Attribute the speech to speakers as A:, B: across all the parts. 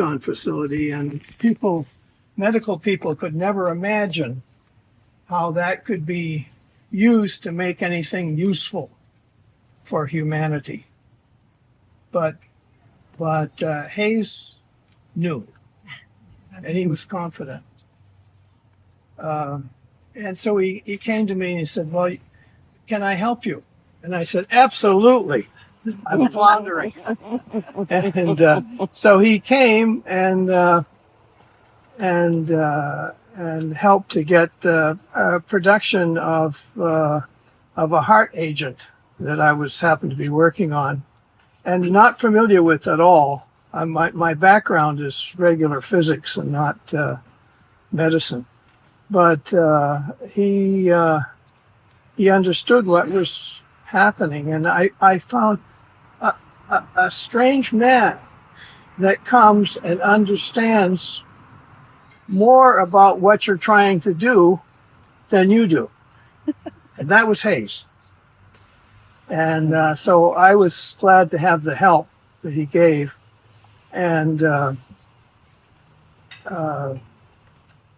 A: proton facility, and medical people could never imagine how that could be used to make anything useful for humanity. But Hayes knew, and he was confident. And so he came to me and he said, well, can I help you? And I said, absolutely. I'm floundering. And so he came and helped to get production of a heart agent that I happened to be working on, and not familiar with at all. My background is regular physics and not medicine, but he understood what was happening, and I found a strange man that comes and understands more about what you're trying to do than you do. And that was Hayes. And so I was glad to have the help that he gave. And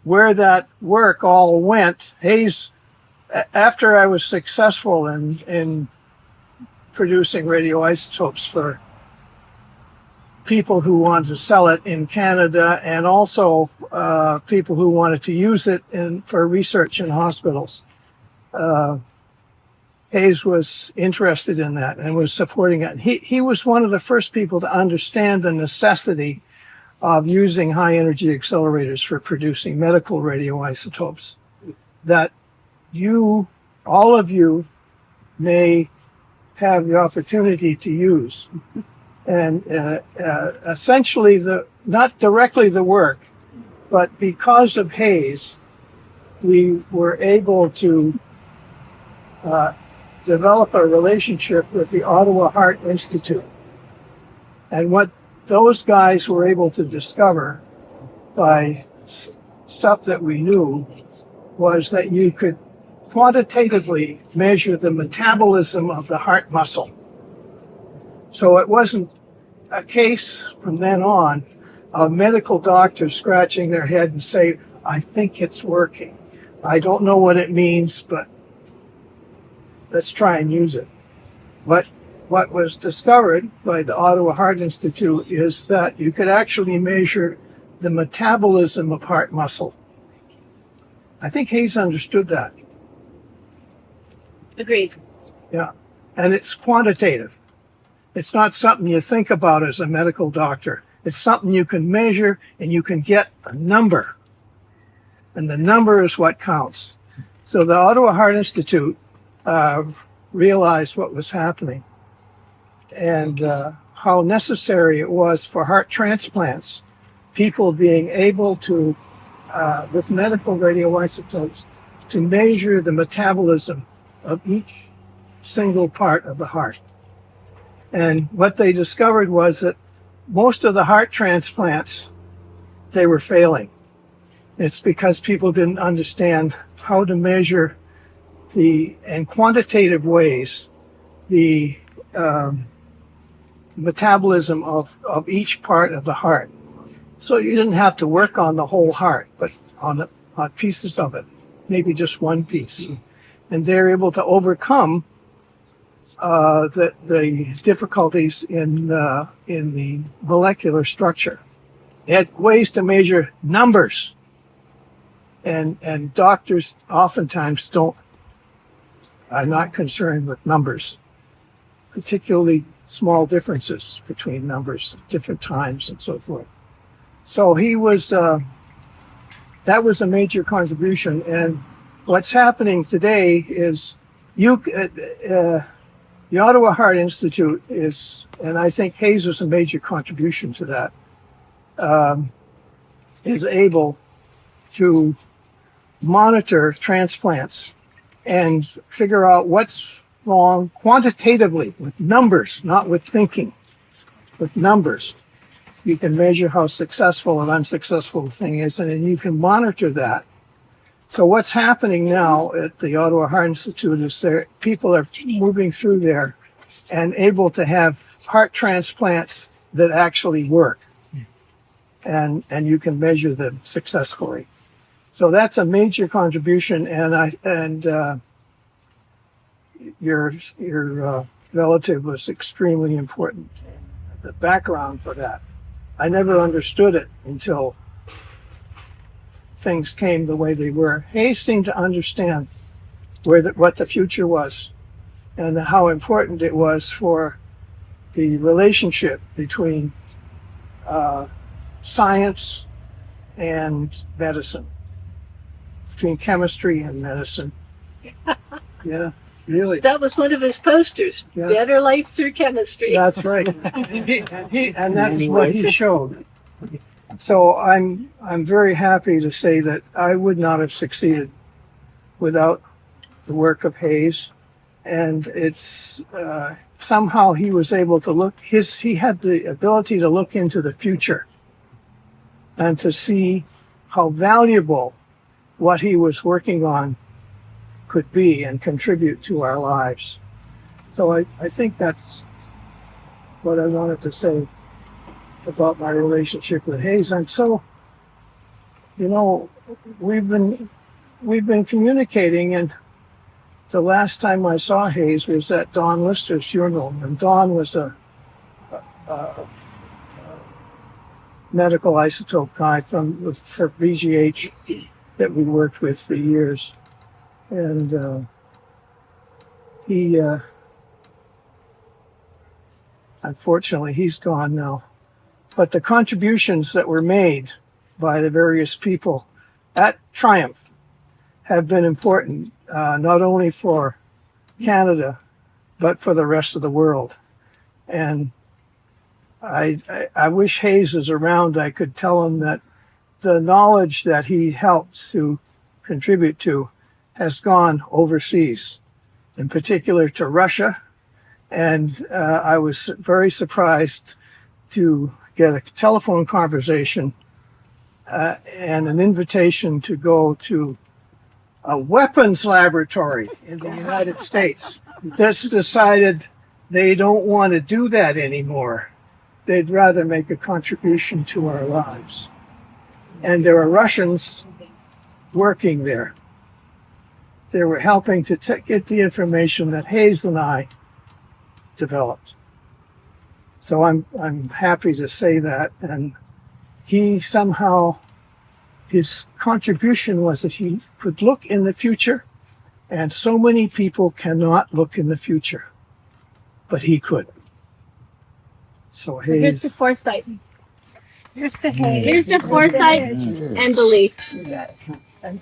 A: where that work all went, Hayes, after I was successful in producing radioisotopes for people who wanted to sell it in Canada, and also people who wanted to use it for research in hospitals, Hayes was interested in that and was supporting it. He was one of the first people to understand the necessity of using high energy accelerators for producing medical radioisotopes that all of you may have the opportunity to use. And essentially, not directly the work, but because of Hayes, we were able to develop a relationship with the Ottawa Heart Institute. And what those guys were able to discover by stuff that we knew was that you could quantitatively measure the metabolism of the heart muscle. So it wasn't a case from then on of medical doctors scratching their head and say, I think it's working. I don't know what it means, but let's try and use it. But what was discovered by the Ottawa Heart Institute is that you could actually measure the metabolism of heart muscle. I think Hayes understood that.
B: Agreed.
A: Yeah, and it's quantitative. It's not something you think about as a medical doctor. It's something you can measure, and you can get a number. And the number is what counts. So the Ottawa Heart Institute realized what was happening and how necessary it was for heart transplants, people being able to, with medical radioisotopes, to measure the metabolism of each single part of the heart. And what they discovered was that most of the heart transplants, they were failing. It's because people didn't understand how to measure in quantitative ways, the metabolism of each part of the heart. So you didn't have to work on the whole heart, but on pieces of it, maybe just one piece. And they're able to overcome the difficulties in the molecular structure. They had ways to measure numbers, and doctors oftentimes are not concerned with numbers, particularly small differences between numbers at different times and so forth. So that was a major contribution. And what's happening today is the Ottawa Heart Institute is, and I think Hayes was a major contribution to that, is able to monitor transplants and figure out what's wrong quantitatively with numbers, not with thinking, with numbers. You can measure how successful and unsuccessful the thing is, and then you can monitor that. So what's happening now at the Ottawa Heart Institute is people are moving through there and able to have heart transplants that actually work. and you can measure them successfully. So that's a major contribution, and your relative was extremely important. The background for that, I never understood it until things came the way they were. Hayes seemed to understand what the future was and how important it was for the relationship between science and medicine, between chemistry and medicine. Yeah, really.
B: That was one of his posters. Yeah. Better life through chemistry.
A: That's right. and that's what he showed. So I'm very happy to say that I would not have succeeded without the work of Hayes. And it's somehow he was able to look, he had the ability to look into the future and to see how valuable what he was working on could be and contribute to our lives. So I think that's what I wanted to say about my relationship with Hayes. I'm so, you know, we've been communicating, and the last time I saw Hayes was at Don Lister's funeral, and Don was a medical isotope guy for VGH that we worked with for years. And he, unfortunately, he's gone now. But the contributions that were made by the various people at TRIUMF have been important, not only for Canada, but for the rest of the world. And I wish Hayes is around. I could tell him that the knowledge that he helped to contribute to has gone overseas, in particular to Russia. And I was very surprised to get a telephone conversation and an invitation to go to a weapons laboratory in the United States that's decided they don't want to do that anymore. They'd rather make a contribution to our lives. And there are Russians working there. They were helping to get the information that Hayes and I developed. So I'm happy to say that. And he somehow, his contribution was that he could look in the future, and so many people cannot look in the future, but he could. So Hayes.
C: Here's the foresight.
B: Here's to Hayes.
C: Here's the foresight and belief. In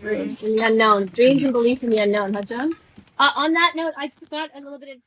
C: the unknown. Dreams and belief in the unknown, huh, John? On that note, I forgot a little bit of